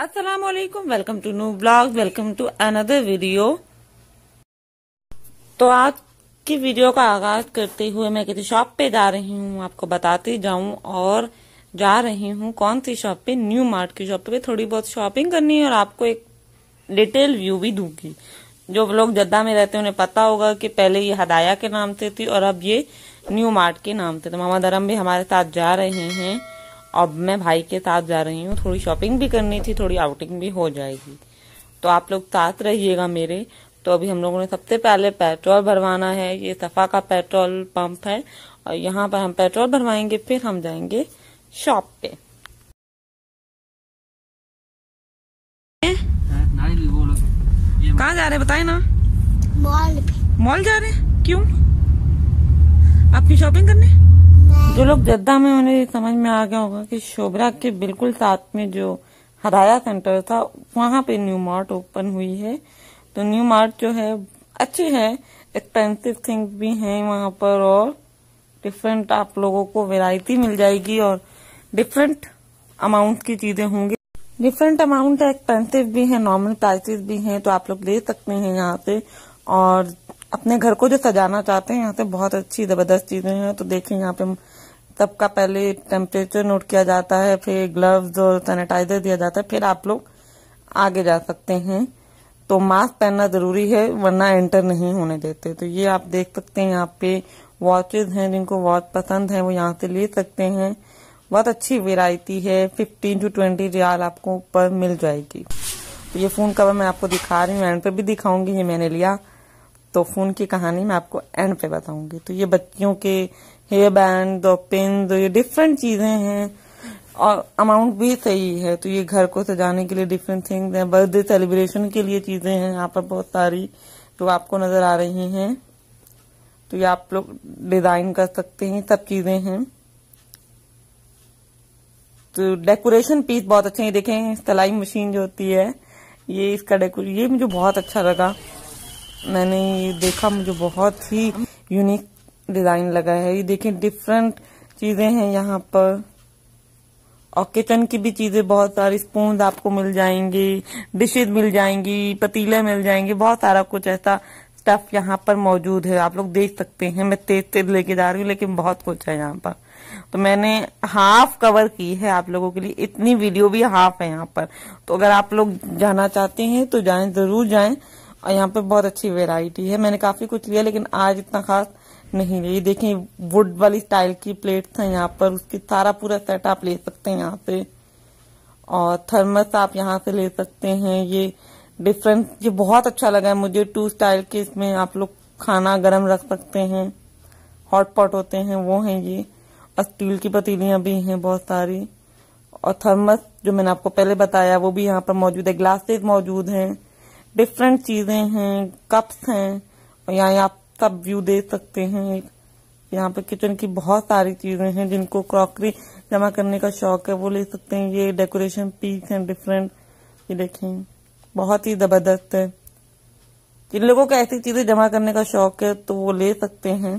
अस्सलाम वालेकुम, welcome to new blog, welcome to another video. तो आज की वीडियो का आगाज करते हुए मैं किसी शॉप पे जा रही हूँ, आपको बताती जाऊं। और जा रही हूँ कौन सी शॉप पे? न्यू मार्ट की शॉप पे थोड़ी बहुत शॉपिंग करनी है और आपको एक डिटेल व्यू भी दूंगी। जो लोग जद्दा में रहते हैं उन्हें पता होगा कि पहले ये हदाया के नाम से थी और अब ये न्यू मार्ट के नाम से। तो मामा दरम भी हमारे साथ जा रहे हैं और मैं भाई के साथ जा रही हूँ। थोड़ी शॉपिंग भी करनी थी, थोड़ी आउटिंग भी हो जाएगी, तो आप लोग साथ रहिएगा मेरे। तो अभी हम लोगों ने सबसे पहले पेट्रोल भरवाना है। ये सफा का पेट्रोल पंप है और यहाँ पर हम पेट्रोल भरवाएंगे, फिर हम जाएंगे शॉप पे। कहाँ जा रहे हैं बताए ना? मॉल जा रहे हैं। क्यों? आपकी शॉपिंग करने? जो लोग जद्दा में, उन्हें समझ में आ गया होगा कि शोभरा के बिल्कुल साथ में जो हदाया सेंटर था वहां पे न्यू मार्ट ओपन हुई है। तो न्यू मार्ट जो है अच्छी है, एक्सपेंसिव थिंग्स भी हैं वहां पर और डिफरेंट आप लोगों को वैरायटी मिल जाएगी और डिफरेंट अमाउंट की चीजें होंगी। डिफरेंट अमाउंट है, एक्सपेंसिव भी है, नॉर्मल प्राइसेस भी हैं, तो आप लोग ले सकते हैं यहाँ से। और अपने घर को जो सजाना चाहते हैं यहाँ से बहुत अच्छी जबरदस्त चीजें हैं। तो देखिए यहाँ पे सबका पहले टेम्परेचर नोट किया जाता है, फिर ग्लव्स और सैनिटाइजर दिया जाता है, फिर आप लोग आगे जा सकते हैं। तो मास्क पहनना जरूरी है वरना एंटर नहीं होने देते। तो ये आप देख सकते हैं यहाँ पे वॉचेज हैं, जिनको वॉच पसंद है वो यहाँ से ले सकते हैं। बहुत अच्छी वैरायटी है, 15 to 20 रियाल आपको पर मिल जाएगी। तो ये फोन कवर मैं आपको दिखा रही हूँ, एंड पे भी दिखाऊंगी। ये मैंने लिया, तो फोन की कहानी मैं आपको एंड पे बताऊंगी। तो ये बच्चियों के हेयर बैंड और पिन, ये डिफरेंट चीजें हैं और अमाउंट भी सही है। तो ये घर को सजाने के लिए डिफरेंट थिंग्स हैं, बर्थडे सेलिब्रेशन के लिए चीजें हैं यहाँ पर बहुत सारी जो आपको नजर आ रही हैं। तो ये आप लोग डिजाइन कर सकते हैं, सब चीजें हैं। तो डेकोरेशन पीस बहुत अच्छे हैं। देखें सिलाई मशीन जो होती है, ये इसका डेकोरेशन ये मुझे बहुत अच्छा लगा। मैंने ये देखा, मुझे बहुत ही यूनिक डिजाइन लगा है। ये देखें डिफरेंट चीजें हैं यहाँ पर और किचन की भी चीजें बहुत सारी, स्पून आपको मिल जाएंगी, डिशेज मिल जाएंगी, पतीले मिल जाएंगे, बहुत सारा कुछ ऐसा स्टफ यहाँ पर मौजूद है। आप लोग देख सकते हैं। मैं तेज तेज लेके जा रही हूँ लेकिन बहुत कुछ है यहाँ पर। तो मैंने हाफ कवर की है आप लोगों के लिए, इतनी वीडियो भी हाफ है यहाँ पर। तो अगर आप लोग जाना चाहते हैं तो जाएं, जरूर जाएं। और यहाँ पे बहुत अच्छी वैरायटी है। मैंने काफी कुछ लिया लेकिन आज इतना खास नहीं लिया। देखें वुड वाली स्टाइल की प्लेट्स हैं यहाँ पर, उसकी सारा पूरा सेट आप ले सकते हैं यहाँ से। और थर्मस आप यहाँ से ले सकते हैं। ये डिफरेंट, ये बहुत अच्छा लगा है मुझे। 2 स्टाइल के, इसमें आप लोग खाना गर्म रख सकते हैं, हॉट पॉट होते हैं वो हैं ये। और स्टील की पतीलियां भी हैं बहुत सारी। और थर्मस जो मैंने आपको पहले बताया वो भी यहाँ पर मौजूद है। ग्लासेस मौजूद हैं, डिफरेंट चीजें हैं, कप्स हैं। और यहाँ आप सब व्यू दे सकते हैं। यहाँ पे किचन की बहुत सारी चीजें हैं, जिनको क्रॉकरी जमा करने का शौक है वो ले सकते हैं। ये डेकोरेशन पीस हैं डिफरेंट, ये देखें बहुत ही जबरदस्त है। जिन लोगों को ऐसी चीजें जमा करने का शौक है तो वो ले सकते हैं।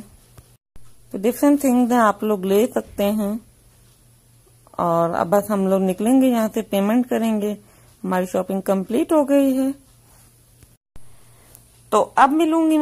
तो डिफरेंट थिंग्स हैं, आप लोग ले सकते हैं। और अब बस हम लोग निकलेंगे यहाँ से, पेमेंट करेंगे, हमारी शॉपिंग कंप्लीट हो गई है। तो अब मिलूंगी मैं